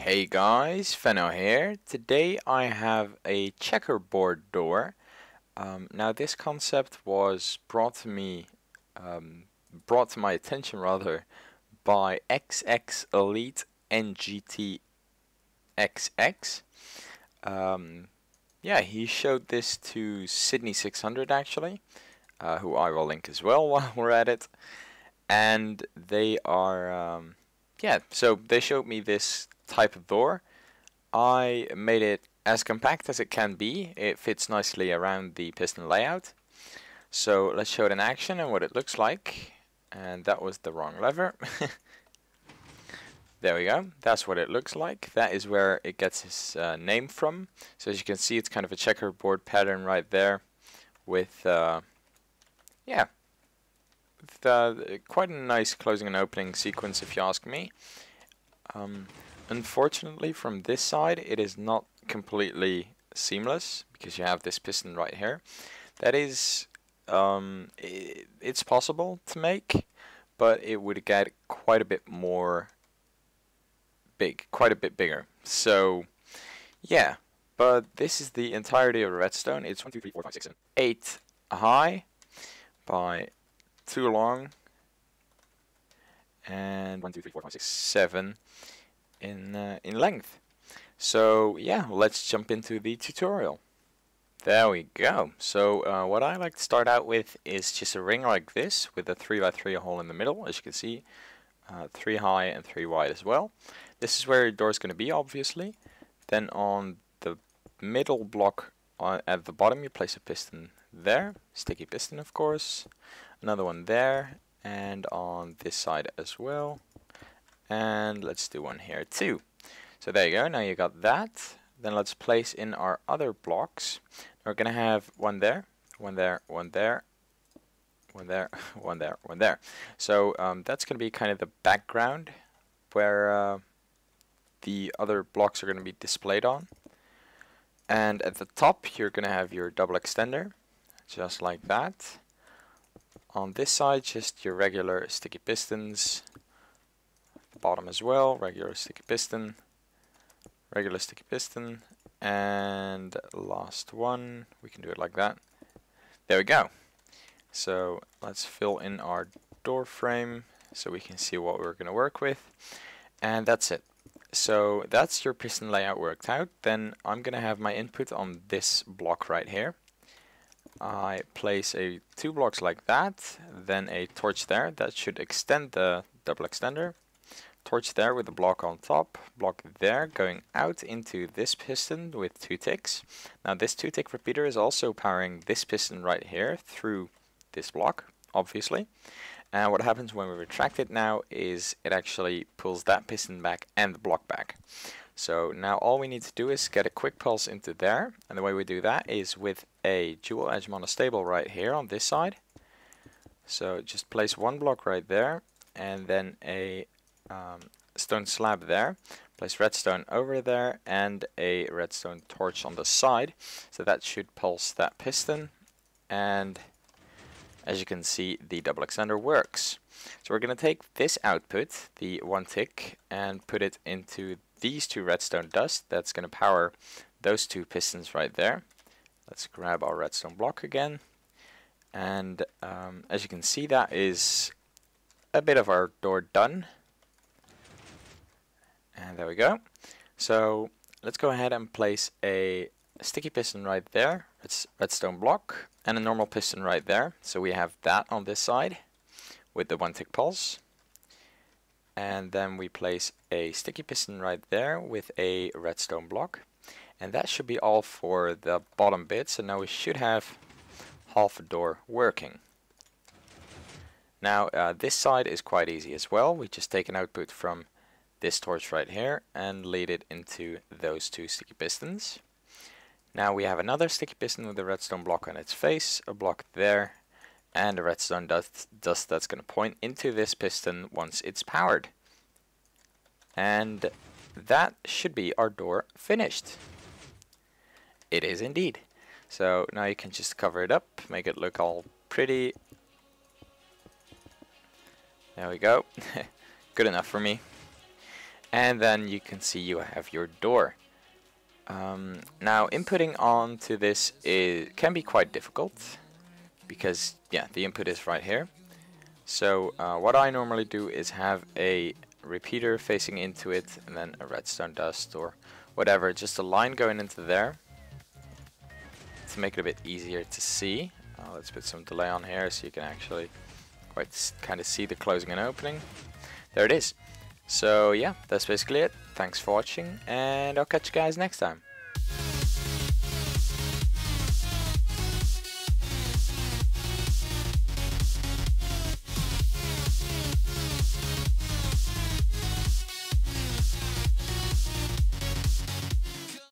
Hey guys, Fenno here. Today I have a checkerboard door. Now this concept was brought to my attention rather, by xXEliteNGTXx. Yeah, he showed this to Sydney600 actually, who I will link as well while we're at it. And they are, yeah, so they showed me this type of door. I made it as compact as it can be. It fits nicely around the piston layout. So let's show it in action and what it looks like. And that was the wrong lever. There we go. That's what it looks like. That is where it gets its name from. So as you can see, it's kind of a checkerboard pattern right there with, yeah, with, quite a nice closing and opening sequence if you ask me. Unfortunately, from this side, it is not completely seamless because you have this piston right here. That is, it's possible to make, but it would get quite a bit more big, quite a bit bigger. So, yeah, but this is the entirety of Redstone. It's 1, 2, 3, 4, 5, 6, 7, 8 high by 2 long, and 1, 2, 3, 4, 5, 6, 7 in length. So yeah, let's jump into the tutorial. There we go. So what I like to start out with is just a ring like this with a 3x3 hole in the middle, as you can see, 3 high and 3 wide as well. This is where your door is going to be, obviously. Then on the middle block at the bottom, you place a piston there, sticky piston of course, another one there, and on this side as well. And let's do one here too. So there you go, now you got that. Then let's place in our other blocks. We're gonna have one there, one there, one there, one there, one there, one there. So that's gonna be kind of the background where the other blocks are gonna be displayed on. And at the top you're gonna have your double extender, just like that. On this side, just your regular sticky pistons. Bottom as well, regular sticky piston, and last one, we can do it like that. There we go. So let's fill in our door frame so we can see what we're going to work with, and that's it. So that's your piston layout worked out. Then I'm going to have my input on this block right here. I place 2 blocks like that, then a torch there that should extend the double extender. Torch there with a block on top, block there going out into this piston with 2 ticks. Now this 2-tick repeater is also powering this piston right here through this block, obviously. And what happens when we retract it now is it actually pulls that piston back and the block back. So now all we need to do is get a quick pulse into there, and the way we do that is with a dual edge monostable right here on this side. So just place 1 block right there, and then a stone slab there, place redstone over there, and a redstone torch on the side. So that should pulse that piston, and as you can see, the double extender works. So we're going to take this output, the 1 tick, and put it into these 2 redstone dust. That's going to power those 2 pistons right there. Let's grab our redstone block again, and as you can see, that is a bit of our door done. And there we go. So let's go ahead and place a sticky piston right there. It's redstone block, and a normal piston right there. So we have that on this side with the 1 tick pulse. And then we place a sticky piston right there with a redstone block. And that should be all for the bottom bit. So now we should have half a door working. Now this side is quite easy as well. We just take an output from this torch right here and lead it into those 2 sticky pistons. Now we have another sticky piston with a redstone block on its face, a block there, and a redstone dust that's going to point into this piston once it's powered. And that should be our door finished. It is indeed. So now you can just cover it up, make it look all pretty. There we go. Good enough for me. and then you can see you have your door. Now inputting onto this can be quite difficult because yeah, the input is right here. So what I normally do is have a repeater facing into it and then a redstone dust or whatever, just a line going into there to make it a bit easier to see. Let's put some delay on here so you can actually quite kind of see the closing and opening. There it is. So yeah, that's basically it. Thanks for watching, and I'll catch you guys next time.